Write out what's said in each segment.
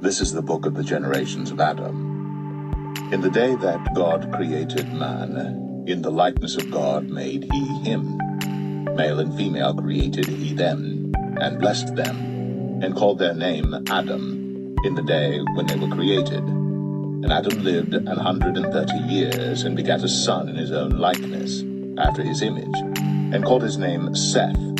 This is the book of the generations of Adam. In the day that God created man, in the likeness of God made he him. Male and female created he them, and blessed them, and called their name Adam, in the day when they were created. And Adam lived 130 years, and begat a son in his own likeness, after his image, and called his name Seth.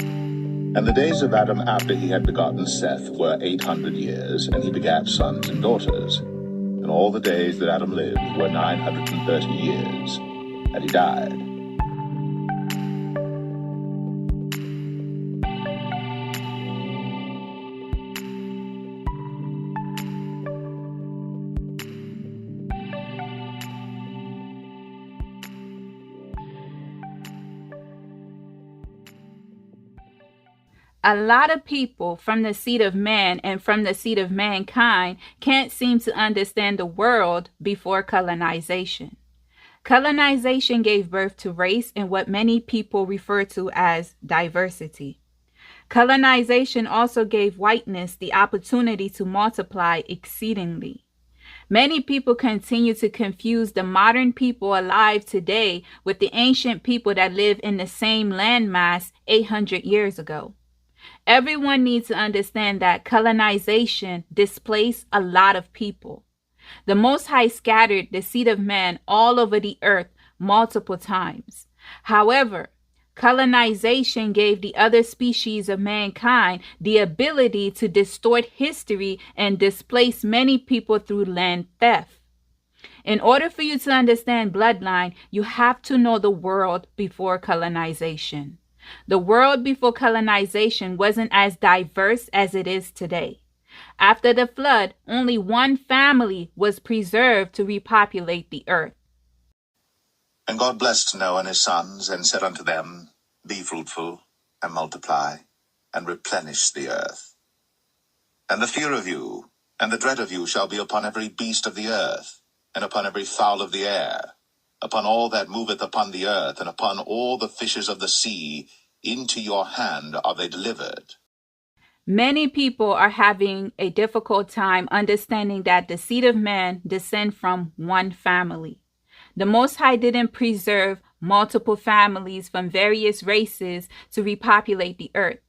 And the days of Adam after he had begotten Seth were 800 years, and he begat sons and daughters. And all the days that Adam lived were 930 years, and he died. A lot of people from the seed of man and from the seed of mankind can't seem to understand the world before colonization. Colonization gave birth to race and what many people refer to as diversity. Colonization also gave whiteness the opportunity to multiply exceedingly. Many people continue to confuse the modern people alive today with the ancient people that lived in the same landmass 800 years ago. Everyone needs to understand that colonization displaced a lot of people. The Most High scattered the seed of man all over the earth multiple times. However, colonization gave the other species of mankind the ability to distort history and displace many people through land theft. In order for you to understand bloodline, you have to know the world before colonization. The world before colonization wasn't as diverse as it is today. After the flood, only one family was preserved to repopulate the earth. And God blessed Noah and his sons, and said unto them, Be fruitful, and multiply, and replenish the earth. And the fear of you, and the dread of you shall be upon every beast of the earth, and upon every fowl of the air, upon all that moveth upon the earth, and upon all the fishes of the sea. Into your hand are they delivered. Many people are having a difficult time understanding that the seed of man descend from one family. The Most High didn't preserve multiple families from various races to repopulate the earth.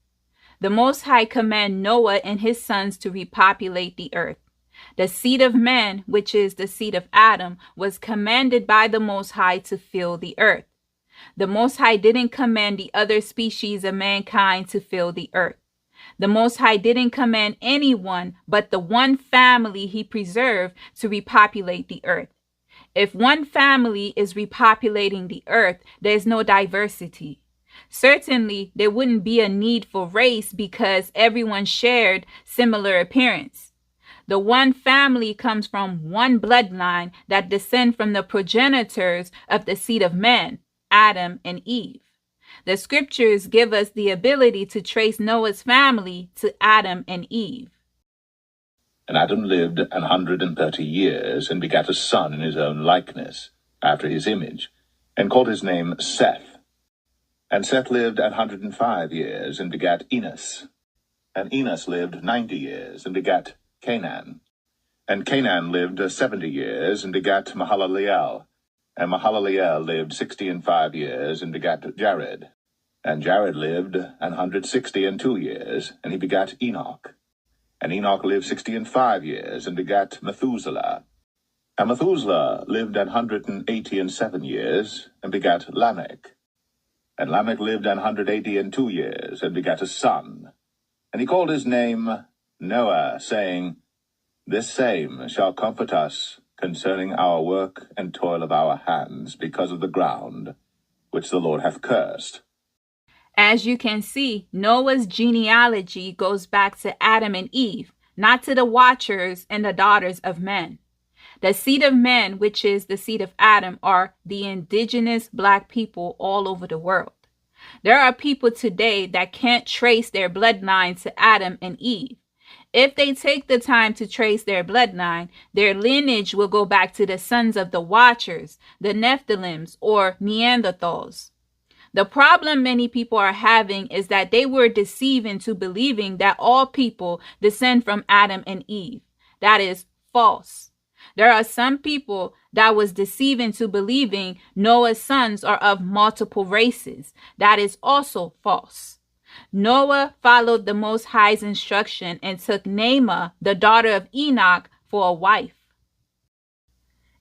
The Most High commanded Noah and his sons to repopulate the earth. The seed of man, which is the seed of Adam, was commanded by the Most High to fill the earth. The Most High didn't command the other species of mankind to fill the earth. The Most High didn't command anyone but the one family he preserved to repopulate the earth. If one family is repopulating the earth, there's no diversity. Certainly, there wouldn't be a need for race because everyone shared similar appearance. The one family comes from one bloodline that descend from the progenitors of the seed of man, Adam and Eve. The scriptures give us the ability to trace Noah's family to Adam and Eve. And Adam lived 130 years, and begat a son in his own likeness, after his image, and called his name Seth. And Seth lived 105 years, and begat Enos. And Enos lived 90 years, and begat Canaan. And Canaan lived 70 years, and begat Mahalaleel. And Mahalaleel lived 65 years, and begat Jared. And Jared lived 162 years, and he begat Enoch. And Enoch lived 65 years, and begat Methuselah. And Methuselah lived 187 years, and begat Lamech. And Lamech lived 182 years, and begat a son. And he called his name Noah, saying, This same shall comfort us concerning our work and toil of our hands, because of the ground which the Lord hath cursed. As you can see, Noah's genealogy goes back to Adam and Eve, not to the watchers and the daughters of men. The seed of men, which is the seed of Adam, are the indigenous black people all over the world. There are people today that can't trace their bloodline to Adam and Eve. If they take the time to trace their bloodline, their lineage will go back to the sons of the Watchers, the Nephilims, or Neanderthals. The problem many people are having is that they were deceived into believing that all people descend from Adam and Eve. That is false. There are some people that was deceived into believing Noah's sons are of multiple races. That is also false. Noah followed the Most High's instruction and took Naamah, the daughter of Enoch, for a wife.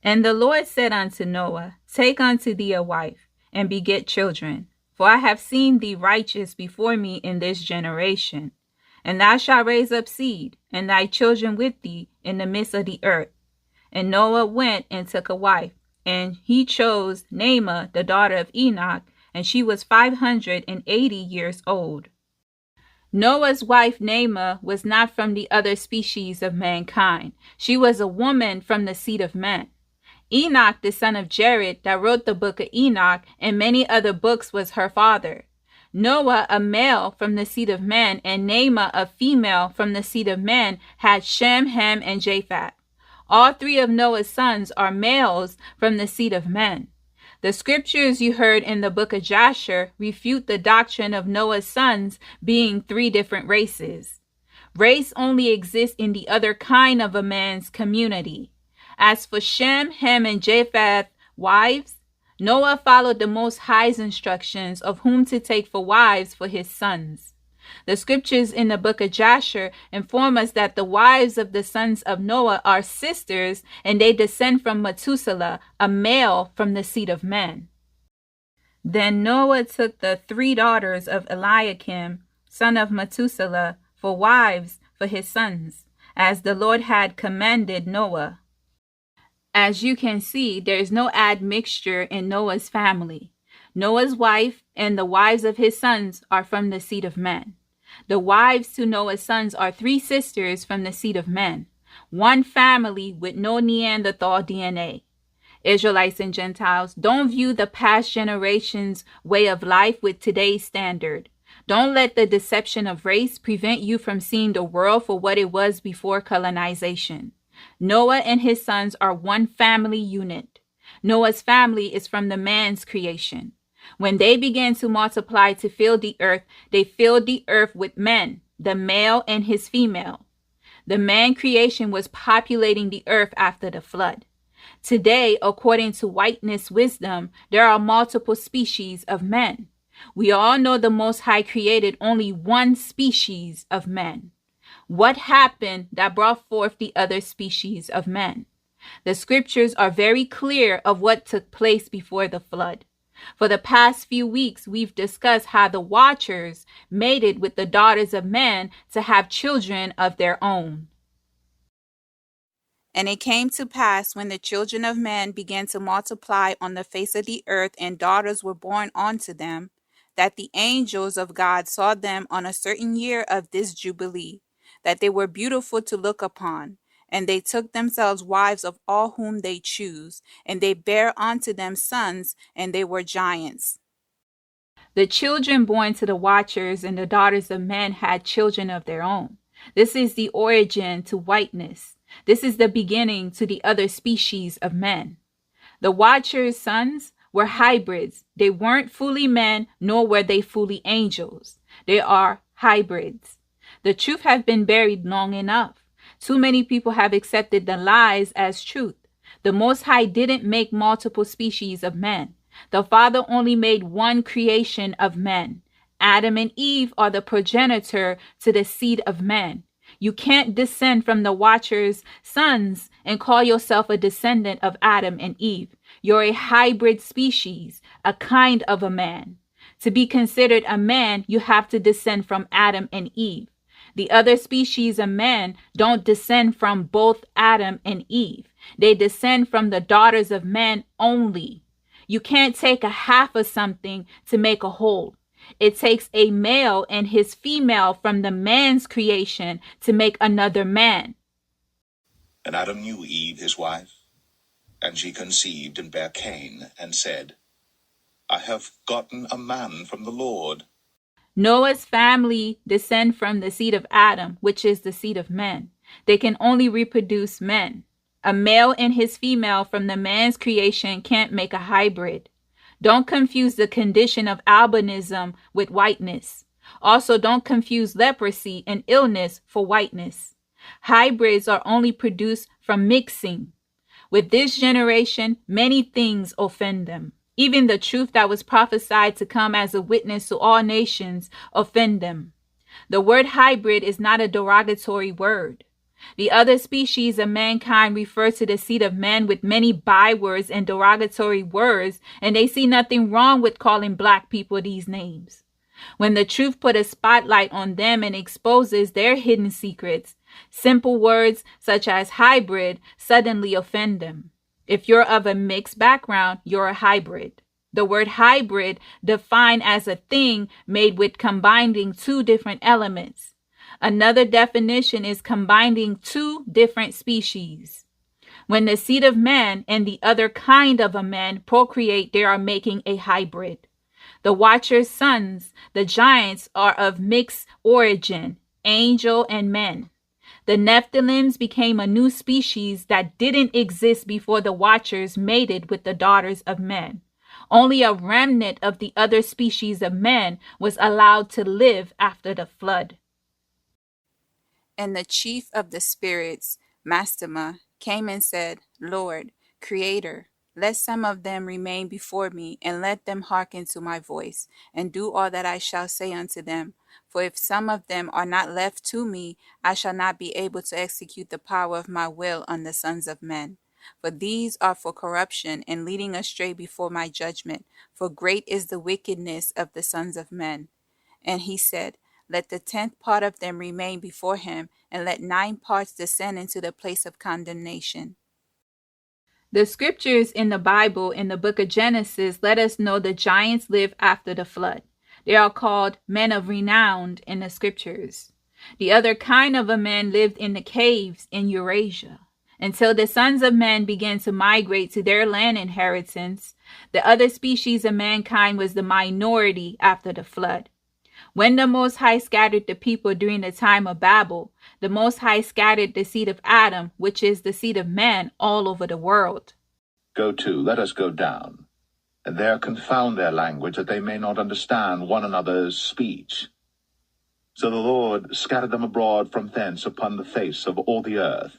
And the Lord said unto Noah, Take unto thee a wife, and beget children. For I have seen thee righteous before me in this generation. And thou shalt raise up seed, and thy children with thee, in the midst of the earth. And Noah went and took a wife, and he chose Naamah, the daughter of Enoch, and she was 580 years old. Noah's wife Naamah was not from the other species of mankind. She was a woman from the seed of men. Enoch, the son of Jared, that wrote the book of Enoch and many other books, was her father. Noah, a male from the seed of men, and Naamah, a female from the seed of men, had Shem, Ham, and Japheth. All three of Noah's sons are males from the seed of men. The scriptures you heard in the book of Jasher refute the doctrine of Noah's sons being three different races. Race only exists in the other kind of a man's community. As for Shem, Ham, and Japheth wives, Noah followed the Most High's instructions of whom to take for wives for his sons. The scriptures in the book of Jasher inform us that the wives of the sons of Noah are sisters, and they descend from Methuselah, a male from the seed of men. Then Noah took the 3 daughters of Eliakim, son of Methuselah, for wives for his sons, as the Lord had commanded Noah. As you can see, there is no admixture in Noah's family. Noah's wife and the wives of his sons are from the seed of men. The wives to Noah's sons are 3 sisters from the seed of men, one family with no Neanderthal DNA. Israelites and Gentiles, don't view the past generation's way of life with today's standard. Don't let the deception of race prevent you from seeing the world for what it was before colonization. Noah and his sons are one family unit. Noah's family is from the man's creation. When they began to multiply to fill the earth, they filled the earth with men, the male and his female. The man creation was populating the earth after the flood. Today, according to whiteness wisdom, there are multiple species of men. We all know the Most High created only one species of men. What happened that brought forth the other species of men? The scriptures are very clear of what took place before the flood. For the past few weeks, we've discussed how the Watchers mated with the daughters of men to have children of their own. And it came to pass when the children of men began to multiply on the face of the earth, and daughters were born unto them, that the angels of God saw them on a certain year of this Jubilee, that they were beautiful to look upon. And they took themselves wives of all whom they choose, and they bare unto them sons, and they were giants. The children born to the Watchers and the daughters of men had children of their own. This is the origin to whiteness. This is the beginning to the other species of men. The Watchers' sons were hybrids. They weren't fully men, nor were they fully angels. They are hybrids. The truth has been buried long enough. Too many people have accepted the lies as truth. The Most High didn't make multiple species of men. The Father only made one creation of men. Adam and Eve are the progenitor to the seed of men. You can't descend from the Watchers' sons and call yourself a descendant of Adam and Eve. You're a hybrid species, a kind of a man. To be considered a man, you have to descend from Adam and Eve. The other species of men don't descend from both Adam and Eve. They descend from the daughters of men only. You can't take a half of something to make a whole. It takes a male and his female from the man's creation to make another man. And Adam knew Eve his wife, and she conceived and bare Cain, and said, I have gotten a man from the Lord. Noah's family descend from the seed of Adam, which is the seed of men. They can only reproduce men. A male and his female from the man's creation can't make a hybrid. Don't confuse the condition of albinism with whiteness. Also, don't confuse leprosy and illness for whiteness. Hybrids are only produced from mixing. With this generation, many things offend them. Even the truth that was prophesied to come as a witness to all nations offend them. The word hybrid is not a derogatory word. The other species of mankind refer to the seed of men with many bywords and derogatory words, and they see nothing wrong with calling black people these names. When the truth put a spotlight on them and exposes their hidden secrets, simple words such as hybrid suddenly offend them. If you're of a mixed background, you're a hybrid. The word hybrid defined as a thing made with combining two different elements. Another definition is combining two different species. When the seed of man and the other kind of a man procreate, they are making a hybrid. The Watcher's sons, the giants, are of mixed origin, angel and men. The Nephilims became a new species that didn't exist before the Watchers mated with the daughters of men. Only a remnant of the other species of men was allowed to live after the flood. And the chief of the spirits, Mastema, came and said, Lord, Creator, let some of them remain before me, and let them hearken to my voice, and do all that I shall say unto them. For if some of them are not left to me, I shall not be able to execute the power of my will on the sons of men. For these are for corruption, and leading astray before my judgment. For great is the wickedness of the sons of men. And he said, Let the 10th part of them remain before him, and let 9 parts descend into the place of condemnation. The scriptures in the Bible in the book of Genesis let us know the giants lived after the flood. They are called men of renown in the scriptures. The other kind of a man lived in the caves in Eurasia. Until the sons of men began to migrate to their land inheritance, the other species of mankind was the minority after the flood. When the Most High scattered the people during the time of Babel, the Most High scattered the seed of Adam, which is the seed of man, all over the world. Go to, let us go down, and there confound their language, that they may not understand one another's speech. So the Lord scattered them abroad from thence upon the face of all the earth,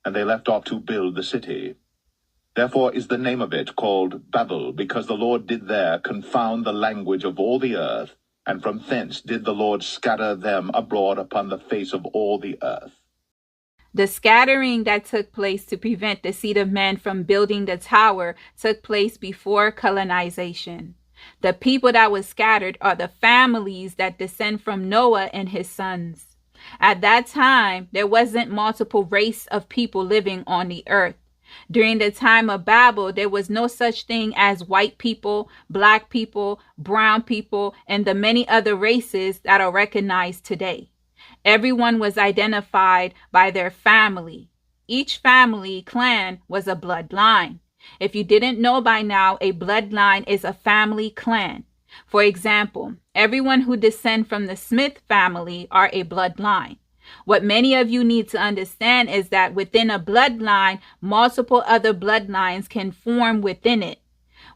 and they left off to build the city. Therefore is the name of it called Babel, because the Lord did there confound the language of all the earth, and from thence did the Lord scatter them abroad upon the face of all the earth. The scattering that took place to prevent the seed of man from building the tower took place before colonization. The people that was scattered are the families that descend from Noah and his sons. At that time, there wasn't multiple race of people living on the earth. During the time of Babel, there was no such thing as white people, black people, brown people, and the many other races that are recognized today. Everyone was identified by their family. Each family clan was a bloodline. If you didn't know by now, a bloodline is a family clan. For example, everyone who descend from the Smith family are a bloodline. What many of you need to understand is that within a bloodline, multiple other bloodlines can form within it.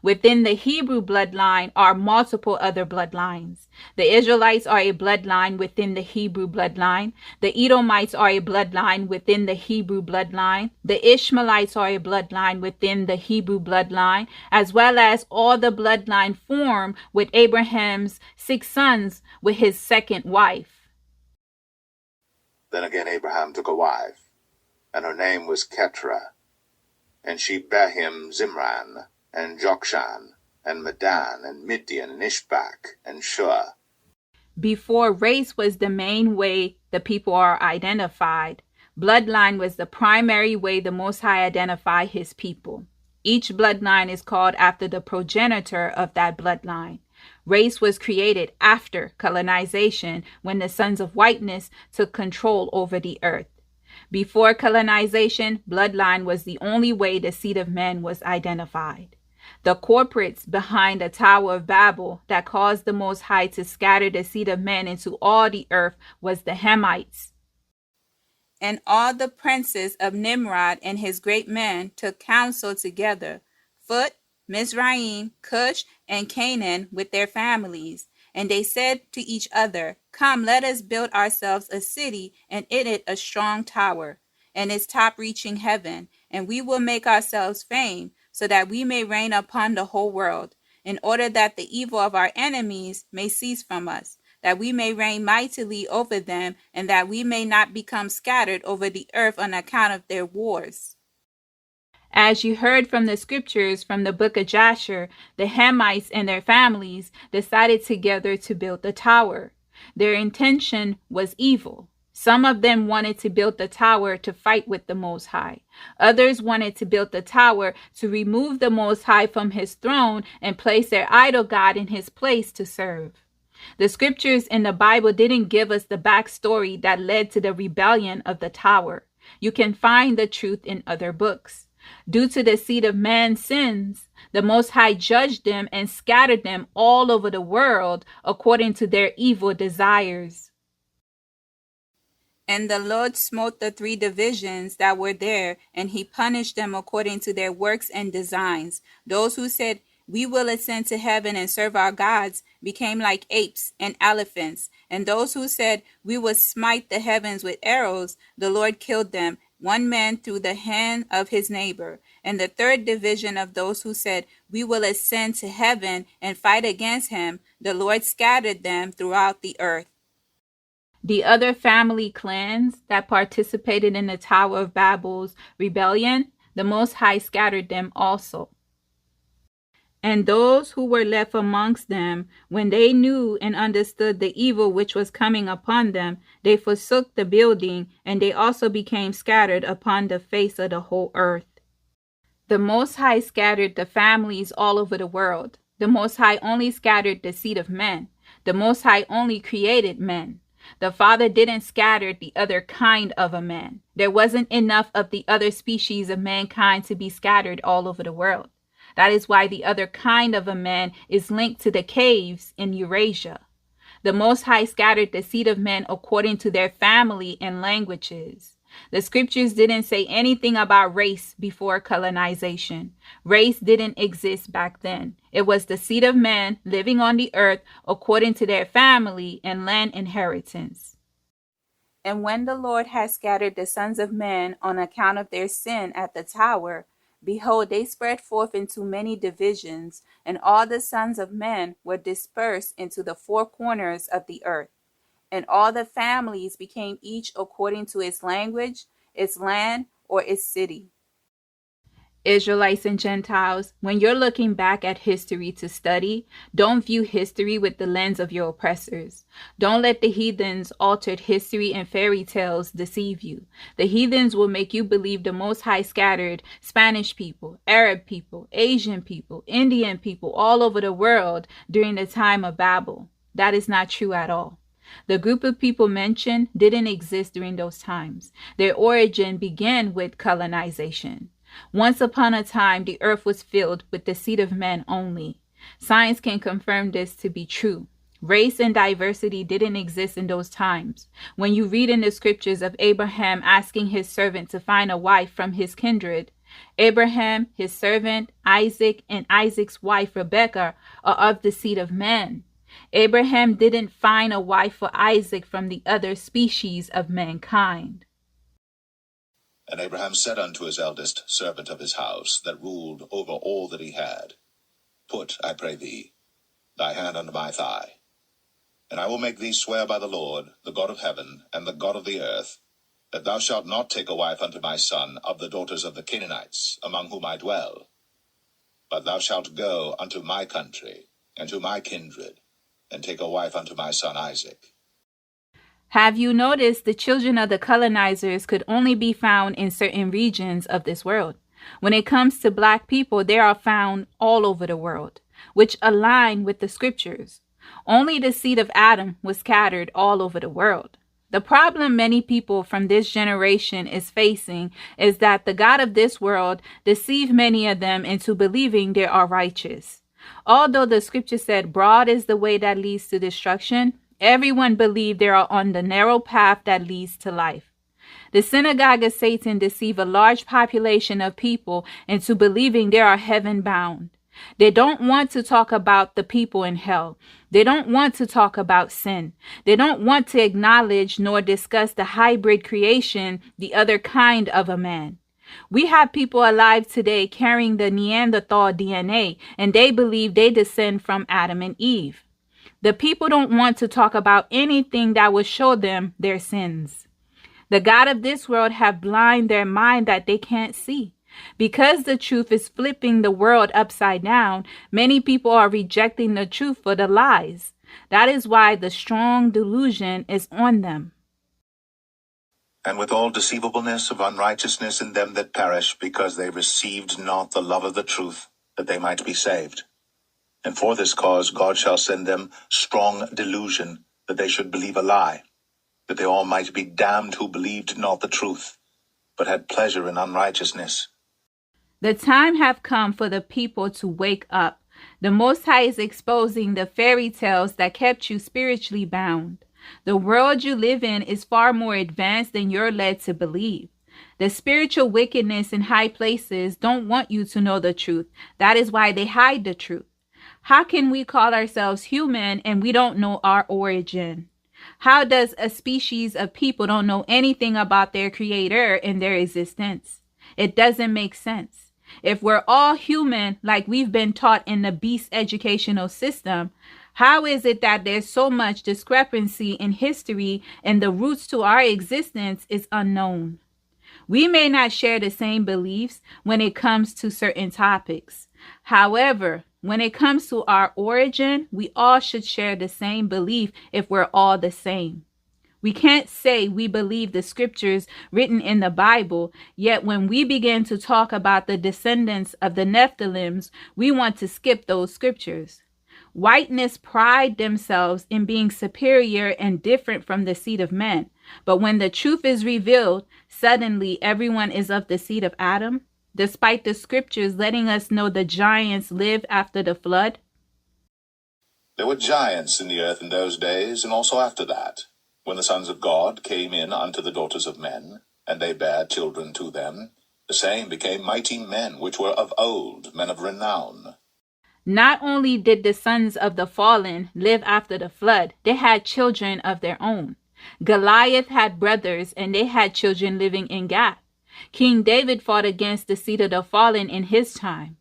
Within the Hebrew bloodline are multiple other bloodlines. The Israelites are a bloodline within the Hebrew bloodline. The Edomites are a bloodline within the Hebrew bloodline. The Ishmaelites are a bloodline within the Hebrew bloodline, as well as all the bloodline formed with Abraham's 6 sons with his second wife. Then again Abraham took a wife, and her name was Keturah, and she bare him Zimran, and Jokshan, and Medan, and Midian, and Ishbak, and Shua. Before race was the main way the people are identified, bloodline was the primary way the Most High identified his people. Each bloodline is called after the progenitor of that bloodline. Race was created after colonization, when the sons of whiteness took control over the earth. Before colonization, bloodline was the only way the seed of man was identified. The corporates behind the Tower of Babel that caused the Most High to scatter the seed of man into all the earth was the Hamites. And all the princes of Nimrod and his great men took counsel together, Phut, Mizraim, Cush, and Canaan with their families, And they said to each other, Come, let us build ourselves a city, and in it a strong tower, and its top reaching heaven, and we will make ourselves fame, so that we may reign upon the whole world, in order that the evil of our enemies may cease from us, that we may reign mightily over them, and that we may not become scattered over the earth on account of their wars. As you heard from the scriptures from the book of Jasher, the Hamites and their families decided together to build the tower. Their intention was evil. Some of them wanted to build the tower to fight with the Most High. Others wanted to build the tower to remove the Most High from his throne and place their idol god in his place to serve. The scriptures in the Bible didn't give us the backstory that led to the rebellion of the tower. You can find the truth in other books. Due to the seed of man's sins, the Most High judged them and scattered them all over the world according to their evil desires. And the Lord smote the 3 divisions that were there, and he punished them according to their works and designs. Those who said, We will ascend to heaven and serve our gods, became like apes and elephants. And those who said, We will smite the heavens with arrows, the Lord killed them, one man through the hand of his neighbor. And the 3rd division of those who said, We will ascend to heaven and fight against him, the Lord scattered them throughout the earth. The other family clans that participated in the Tower of Babel's rebellion, the Most High scattered them also. And those who were left amongst them, when they knew and understood the evil which was coming upon them, they forsook the building, and they also became scattered upon the face of the whole earth. The Most High scattered the families all over the world. The Most High only scattered the seed of men. The Most High only created men. The Father didn't scatter the other kind of a man. There wasn't enough of the other species of mankind to be scattered all over the world. That is why the other kind of a man is linked to the caves in Eurasia. The Most High scattered the seed of men according to their family and languages. The scriptures didn't say anything about race before colonization. Race didn't exist back then. It was the seed of man living on the earth according to their family and land inheritance. And when the Lord had scattered the sons of men on account of their sin at the tower, behold, they spread forth into many divisions, and all the sons of men were dispersed into the 4 corners of the earth. And all the families became each according to its language, its land, or its city. Israelites and Gentiles, when you're looking back at history to study, don't view history with the lens of your oppressors. Don't let the heathens' altered history and fairy tales deceive you. The heathens will make you believe the Most High scattered Spanish people, Arab people, Asian people, Indian people all over the world during the time of Babel. That is not true at all. The group of people mentioned didn't exist during those times. Their origin began with colonization. Once upon a time, the earth was filled with the seed of men only. Science can confirm this to be true. Race and diversity didn't exist in those times. When you read in the scriptures of Abraham asking his servant to find a wife from his kindred, Abraham, his servant, Isaac, and Isaac's wife Rebekah are of the seed of men. Abraham didn't find a wife for Isaac from the other species of mankind. And Abraham said unto his eldest servant of his house, that ruled over all that he had, Put, I pray thee, thy hand under my thigh, and I will make thee swear by the Lord, the God of heaven, and the God of the earth, that thou shalt not take a wife unto my son of the daughters of the Canaanites, among whom I dwell, but thou shalt go unto my country, and to my kindred, and take a wife unto my son Isaac. Have you noticed the children of the colonizers could only be found in certain regions of this world? When it comes to black people, they are found all over the world, which align with the scriptures. Only the seed of Adam was scattered all over the world. The problem many people from this generation is facing is that the God of this world deceived many of them into believing they are righteous. Although the scripture said broad is the way that leads to destruction, everyone believed they are on the narrow path that leads to life. The synagogue of Satan deceived a large population of people into believing they are heaven bound. They don't want to talk about the people in hell. They don't want to talk about sin. They don't want to acknowledge nor discuss the hybrid creation, the other kind of a man. We have people alive today carrying the Neanderthal DNA, and they believe they descend from Adam and Eve. The people don't want to talk about anything that will show them their sins. The God of this world have blind their mind that they can't see. Because the truth is flipping the world upside down, many people are rejecting the truth for the lies. That is why the strong delusion is on them. And with all deceivableness of unrighteousness in them that perish, because they received not the love of the truth, that they might be saved. And for this cause God shall send them strong delusion, that they should believe a lie, that they all might be damned who believed not the truth, but had pleasure in unrighteousness. The time have come for the people to wake up. The Most High is exposing the fairy tales that kept you spiritually bound. The world you live in is far more advanced than you're led to believe. The spiritual wickedness in high places don't want you to know the truth. That is why they hide the truth. How can we call ourselves human and we don't know our origin? How does a species of people don't know anything about their creator and their existence? It doesn't make sense. If we're all human like we've been taught in the beast educational system, how is it that there's so much discrepancy in history and the roots to our existence is unknown? We may not share the same beliefs when it comes to certain topics. However, when it comes to our origin, we all should share the same belief if we're all the same. We can't say we believe the scriptures written in the Bible, yet when we begin to talk about the descendants of the Nephilims, we want to skip those scriptures. Whiteness pride themselves in being superior and different from the seed of men. But when the truth is revealed, suddenly everyone is of the seed of Adam, despite the scriptures letting us know the giants lived after the flood. There were giants in the earth in those days, and also after that, when the sons of God came in unto the daughters of men, and they bare children to them. The same became mighty men, which were of old, men of renown. Not only did the sons of the fallen live after the flood, they had children of their own. Goliath had brothers, and they had children living in Gath. King David fought against the seed of the fallen in his time.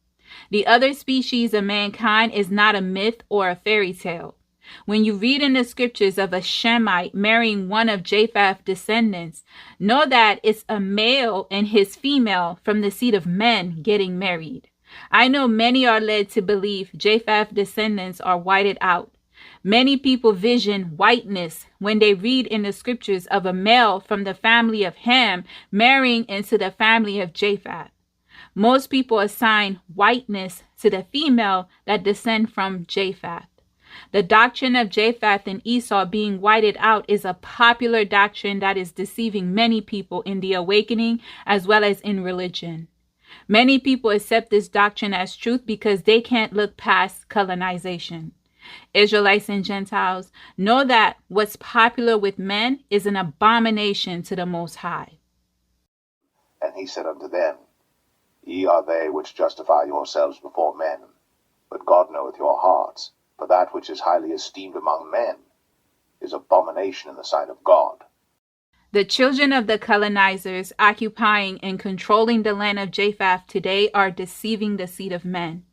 The other species of mankind is not a myth or a fairy tale. When you read in the scriptures of a Shemite marrying one of Japheth's descendants, know that it's a male and his female from the seed of men getting married. I know many are led to believe Japheth's descendants are whited out. Many people vision whiteness when they read in the scriptures of a male from the family of Ham marrying into the family of Japheth. Most people assign whiteness to the female that descend from Japheth. The doctrine of Japheth and Esau being whited out is a popular doctrine that is deceiving many people in the awakening as well as in religion. Many people accept this doctrine as truth because they can't look past colonization. Israelites and Gentiles know that what's popular with men is an abomination to the Most High. And he said unto them, Ye are they which justify yourselves before men, but God knoweth your hearts, for that which is highly esteemed among men is abomination in the sight of God. The children of the colonizers occupying and controlling the land of Japheth today are deceiving the seed of men.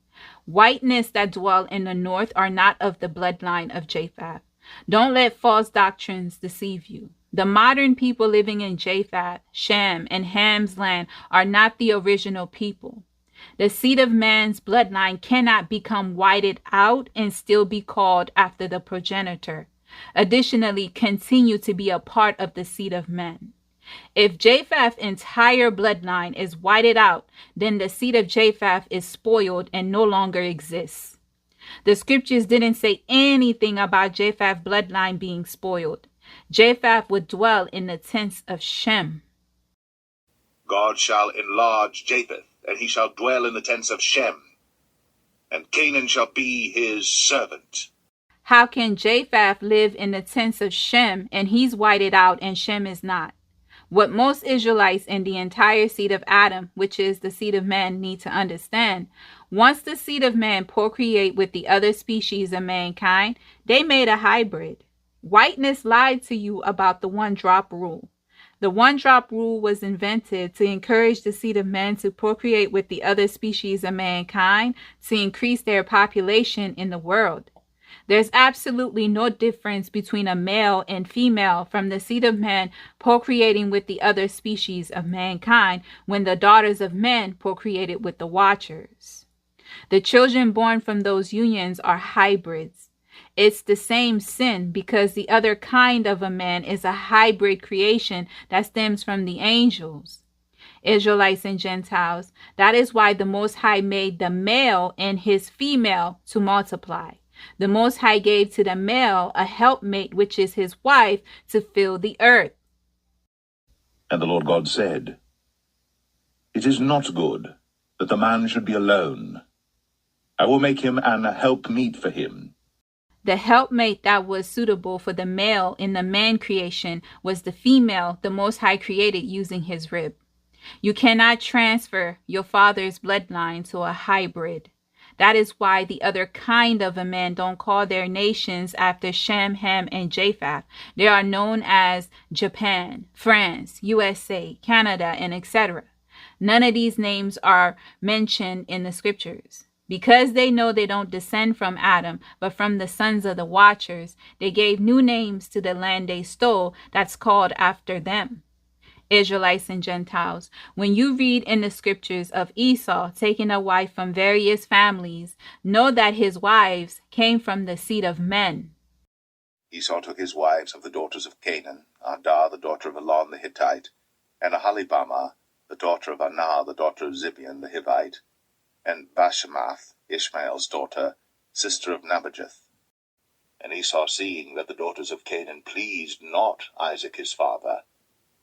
Whiteness that dwell in the north are not of the bloodline of Japheth. Don't let false doctrines deceive you. The modern people living in Japheth, Shem, and Ham's land are not the original people. The seed of man's bloodline cannot become whited out and still be called after the progenitor. Additionally, continue to be a part of the seed of men. If Japheth's entire bloodline is whited out, then the seed of Japheth is spoiled and no longer exists. The scriptures didn't say anything about Japheth's bloodline being spoiled. Japheth would dwell in the tents of Shem. God shall enlarge Japheth, and he shall dwell in the tents of Shem, and Canaan shall be his servant. How can Japheth live in the tents of Shem and he's whited out and Shem is not? What most Israelites and the entire seed of Adam, which is the seed of man, need to understand, once the seed of man procreate with the other species of mankind, they made a hybrid. Whiteness lied to you about the one-drop rule. The one-drop rule was invented to encourage the seed of men to procreate with the other species of mankind to increase their population in the world. There's absolutely no difference between a male and female from the seed of man procreating with the other species of mankind when the daughters of men procreated with the watchers. The children born from those unions are hybrids. It's the same sin because the other kind of a man is a hybrid creation that stems from the angels. Israelites and Gentiles, that is why the Most High made the male and his female to multiply. The Most High gave to the male a helpmate, which is his wife, to fill the earth. And the Lord God said, It is not good that the man should be alone. I will make him an helpmeet for him. The helpmate that was suitable for the male in the man creation was the female the Most High created using his rib. You cannot transfer your father's bloodline to a hybrid. That is why the other kind of a man don't call their nations after Shem, Ham, and Japheth. They are known as Japan, France, USA, Canada, and etc. None of these names are mentioned in the scriptures. Because they know they don't descend from Adam, but from the sons of the watchers, they gave new names to the land they stole that's called after them. Israelites and Gentiles, when you read in the scriptures of Esau taking a wife from various families, know that his wives came from the seed of men. Esau took his wives of the daughters of Canaan, Adah the daughter of Elon the Hittite, and Aholibamah the daughter of Anah the daughter of Zibeon the Hivite, and Bashemath, Ishmael's daughter, sister of Nebajoth. And Esau, seeing that the daughters of Canaan pleased not Isaac his father,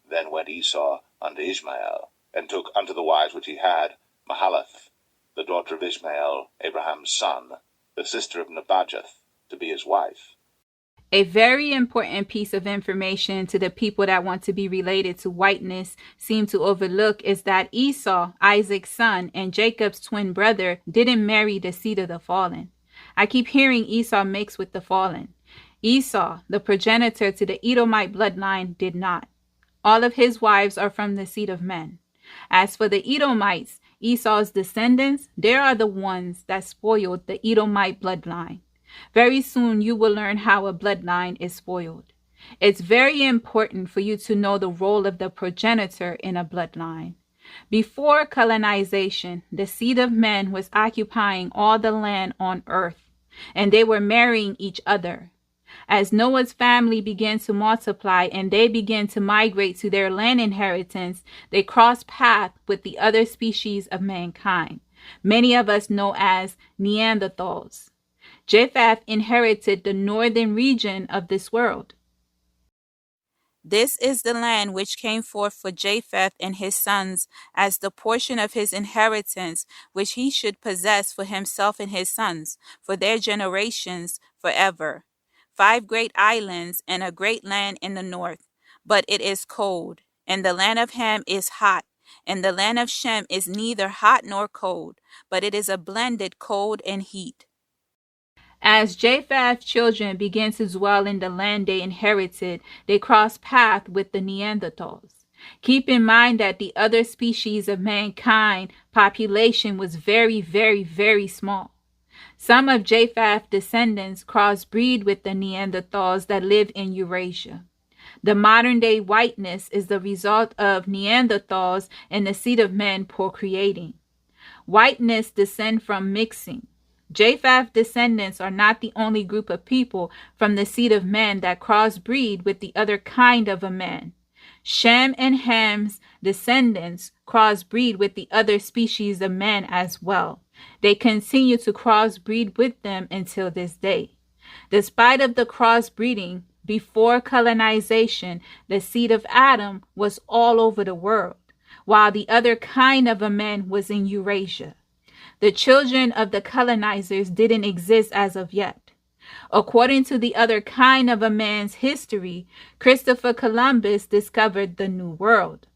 then went Esau unto Ishmael, and took unto the wives which he had Mahalath, the daughter of Ishmael, Abraham's son, the sister of Nebajoth, to be his wife. A very important piece of information to the people that want to be related to whiteness seem to overlook is that Esau, Isaac's son, and Jacob's twin brother didn't marry the seed of the fallen. I keep hearing Esau mix with the fallen. Esau, the progenitor to the Edomite bloodline, did not. All of his wives are from the seed of men. As for the Edomites, Esau's descendants, they are the ones that spoiled the Edomite bloodline. Very soon you will learn how a bloodline is spoiled. It's very important for you to know the role of the progenitor in a bloodline. Before colonization, the seed of men was occupying all the land on earth, and they were marrying each other. As Noah's family began to multiply and they began to migrate to their land inheritance, they crossed paths with the other species of mankind, many of us know as Neanderthals. Japheth inherited the northern region of this world. This is the land which came forth for Japheth and his sons as the portion of his inheritance, which he should possess for himself and his sons, for their generations forever. 5 great islands and a great land in the north, but it is cold. And the land of Ham is hot, and the land of Shem is neither hot nor cold, but it is a blended cold and heat. As Japheth's children began to dwell in the land they inherited, they crossed paths with the Neanderthals. Keep in mind that the other species of mankind population was very, very, very small. Some of Japheth's descendants crossbreed with the Neanderthals that lived in Eurasia. The modern-day whiteness is the result of Neanderthals and the seed of men procreating. Whiteness descend from mixing. Japheth's descendants are not the only group of people from the seed of men that crossbreed with the other kind of a man. Shem and Ham's descendants crossbreed with the other species of men as well. They continue to crossbreed with them until this day. Despite of the crossbreeding, before colonization, the seed of Adam was all over the world, while the other kind of a man was in Eurasia. The children of the colonizers didn't exist as of yet. According to the other kind of a man's history, Christopher Columbus discovered the New World.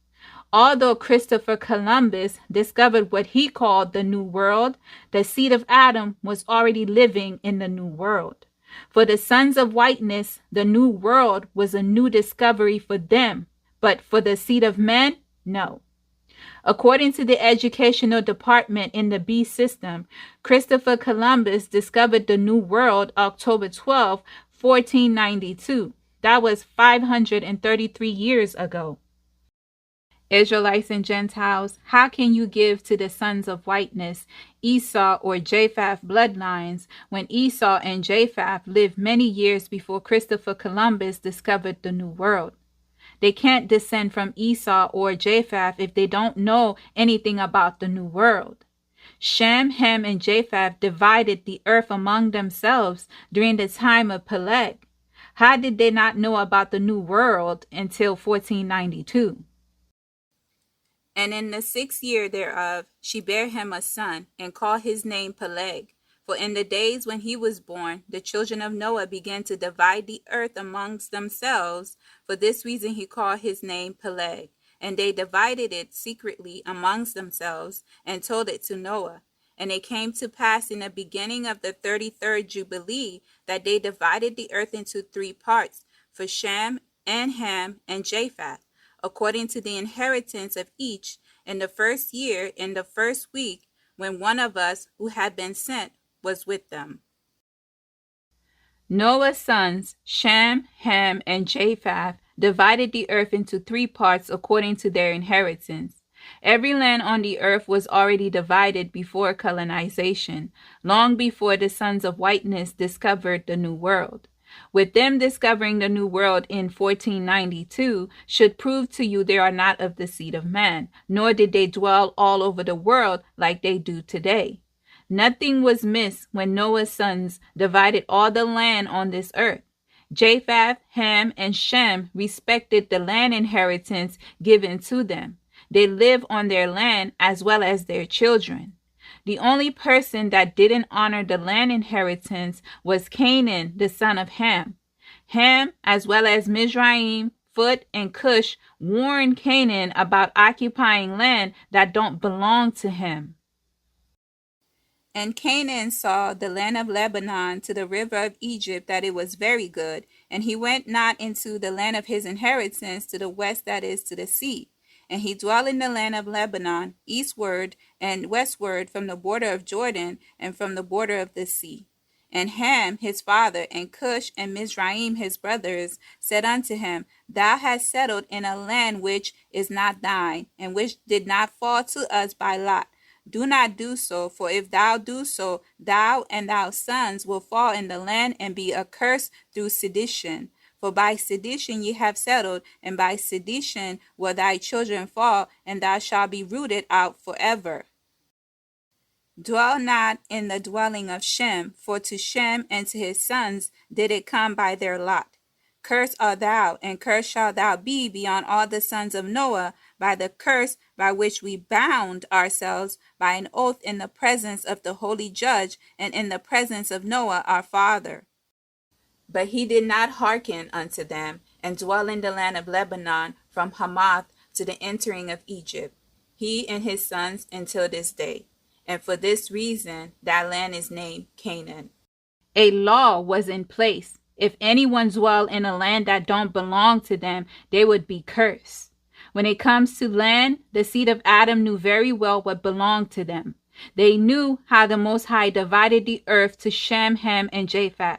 Although Christopher Columbus discovered what he called the New World, the seed of Adam was already living in the New World. For the sons of whiteness, the New World was a new discovery for them, but for the seed of men, no. According to the educational department in the B system, Christopher Columbus discovered the New World October 12, 1492. That was 533 years ago. Israelites and Gentiles, how can you give to the sons of whiteness Esau or Japheth bloodlines when Esau and Japheth lived many years before Christopher Columbus discovered the New World? They can't descend from Esau or Japheth if they don't know anything about the New World. Shem, Ham, and Japheth divided the earth among themselves during the time of Peleg. How did they not know about the New World until 1492? And in the 6th year thereof she bare him a son, and called his name Peleg. For in the days when he was born, the children of Noah began to divide the earth amongst themselves. For this reason he called his name Peleg. And they divided it secretly amongst themselves, and told it to Noah. And it came to pass in the beginning of the 33rd Jubilee that they divided the earth into 3 parts, for Shem and Ham and Japheth, according to the inheritance of each, in the 1st year, in the 1st week, when one of us who had been sent was with them. Noah's sons, Shem, Ham, and Japheth, divided the earth into 3 parts according to their inheritance. Every land on the earth was already divided before colonization, long before the sons of whiteness discovered the New World. With them discovering the New World in 1492 should prove to you they are not of the seed of man, nor did they dwell all over the world like they do today. Nothing was missed when Noah's sons divided all the land on this earth. Japheth, Ham, and Shem respected the land inheritance given to them. They lived on their land as well as their children. The only person that didn't honor the land inheritance was Canaan, the son of Ham. Ham, as well as Mizraim, Phut, and Cush, warned Canaan about occupying land that don't belong to him. And Canaan saw the land of Lebanon to the river of Egypt, that it was very good, and he went not into the land of his inheritance to the west, that is, to the sea. And he dwelt in the land of Lebanon, eastward and westward from the border of Jordan and from the border of the sea. And Ham his father, and Cush and Mizraim his brothers, said unto him, Thou hast settled in a land which is not thine, and which did not fall to us by lot. Do not do so, for if thou do so, thou and thy sons will fall in the land and be accursed through sedition. For by sedition ye have settled, and by sedition will thy children fall, and thou shalt be rooted out forever. Dwell not in the dwelling of Shem, for to Shem and to his sons did it come by their lot. Cursed art thou, and cursed shalt thou be beyond all the sons of Noah, by the curse by which we bound ourselves by an oath in the presence of the holy judge, and in the presence of Noah our father. But he did not hearken unto them, and dwell in the land of Lebanon from Hamath to the entering of Egypt, he and his sons until this day. And for this reason that land is named Canaan. A law was in place. If anyone dwell in a land that don't belong to them, they would be cursed. When it comes to land, the seed of Adam knew very well what belonged to them. They knew how the Most High divided the earth to Shem, Ham, and Japheth.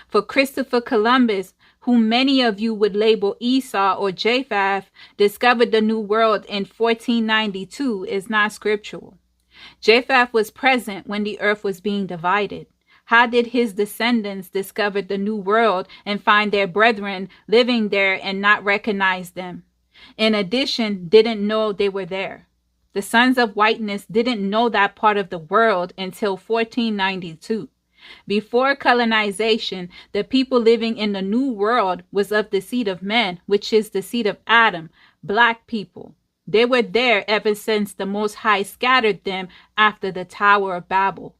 For Christopher Columbus, whom many of you would label Esau or Japheth, discovered the New World in 1492 is not scriptural. Japheth was present when the earth was being divided. How did his descendants discover the New World and find their brethren living there and not recognize them? In addition, didn't know they were there. The sons of whiteness didn't know that part of the world until 1492. Before colonization, the people living in the New World was of the seed of men, which is the seed of Adam, black people. They were there ever since the Most High scattered them after the Tower of Babel.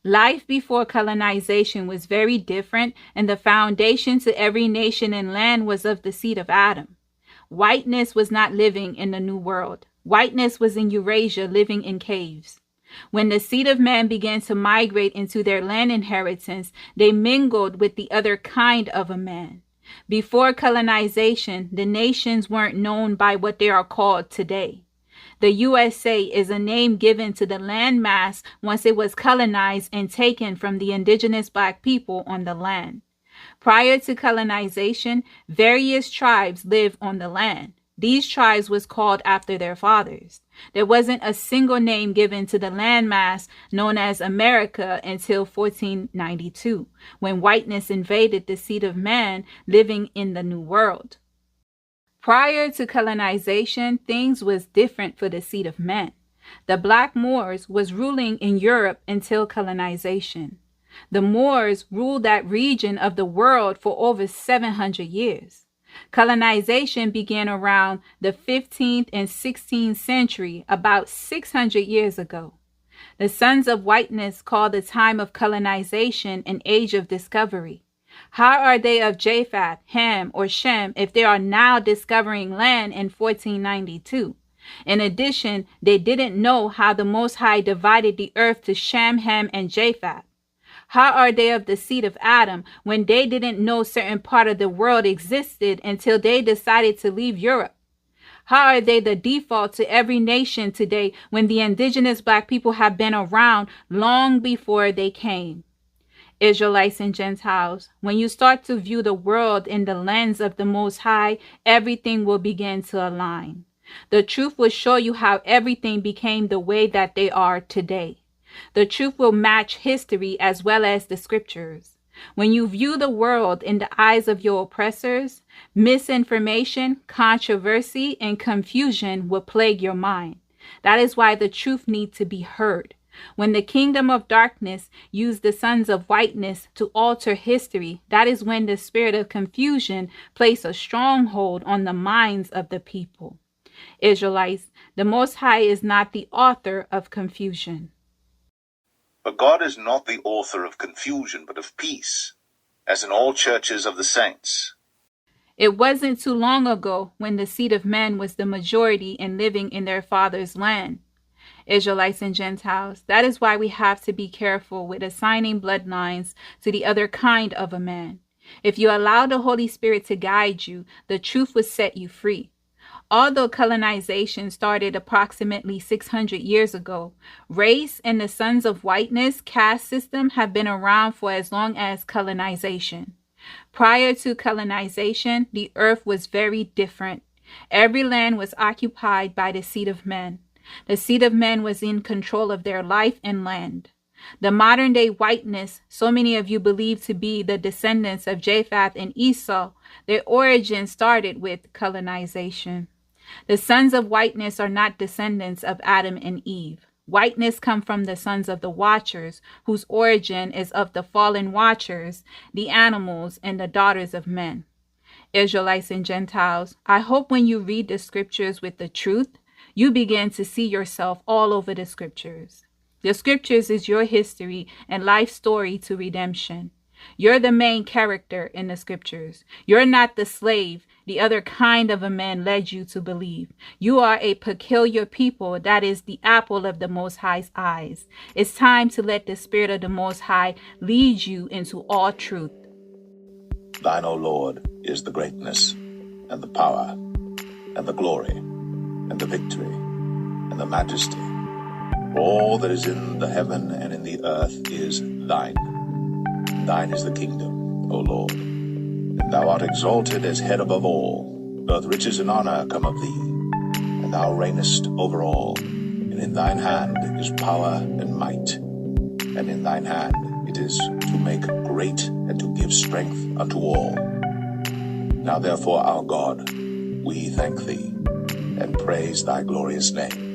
Life before colonization was very different, and the foundation to every nation and land was of the seed of Adam. Whiteness was not living in the New World. Whiteness was in Eurasia, living in caves. When the seed of man began to migrate into their land inheritance, they mingled with the other kind of a man. Before colonization, the nations weren't known by what they are called today. The USA is a name given to the landmass once it was colonized and taken from the indigenous Black people on the land. Prior to colonization, various tribes lived on the land. These tribes was called after their fathers. There wasn't a single name given to the landmass known as America until 1492, when whiteness invaded the seed of man living in the New World. Prior to colonization, things was different for the seed of man. The Black Moors was ruling in Europe until colonization. The Moors ruled that region of the world for over 700 years. Colonization began around the 15th and 16th century, about 600 years ago. The sons of whiteness call the time of colonization an age of discovery. How are they of Japheth, Ham, or Shem if they are now discovering land in 1492? In addition, they didn't know how the Most High divided the earth to Shem, Ham, and Japheth. How are they of the seed of Adam when they didn't know certain part of the world existed until they decided to leave Europe? How are they the default to every nation today when the indigenous Black people have been around long before they came? Israelites and Gentiles, when you start to view the world in the lens of the Most High, everything will begin to align. The truth will show you how everything became the way that they are today. The truth will match history as well as the scriptures. When you view the world in the eyes of your oppressors, misinformation, controversy, and confusion will plague your mind. That is why the truth needs to be heard. When the kingdom of darkness used the sons of whiteness to alter history, that is when the spirit of confusion placed a stronghold on the minds of the people. Israelites, the Most High is not the author of confusion. But God is not the author of confusion, but of peace, as in all churches of the saints. It wasn't too long ago when the seed of man was the majority in living in their father's land. Israelites and Gentiles, that is why we have to be careful with assigning bloodlines to the other kind of a man. If you allow the Holy Spirit to guide you, the truth will set you free. Although colonization started approximately 600 years ago, race and the sons of whiteness caste system have been around for as long as colonization. Prior to colonization, the earth was very different. Every land was occupied by the seed of men. The seed of men was in control of their life and land. The modern day whiteness, so many of you believe to be the descendants of Japheth and Esau, their origin started with colonization. The sons of whiteness are not descendants of Adam and Eve. Whiteness come from the sons of the Watchers, whose origin is of the fallen Watchers, the animals, and the daughters of men. Israelites and Gentiles, I hope when you read the scriptures with the truth, you begin to see yourself all over the scriptures. The scriptures is your history and life story to redemption. You're the main character in the scriptures. You're not the slave the other kind of a man led you to believe. You are a peculiar people that is the apple of the Most High's eyes. It's time to let the Spirit of the Most High lead you into all truth. Thine, O Lord, is the greatness, and the power, and the glory, and the victory, and the majesty. All that is in the heaven and in the earth is thine. Thine is the kingdom, O Lord, and thou art exalted as head above all. Both riches and honor come of thee, and thou reignest over all. And in thine hand is power and might, and in thine hand it is to make great and to give strength unto all. Now therefore, our God, we thank thee, and praise thy glorious name.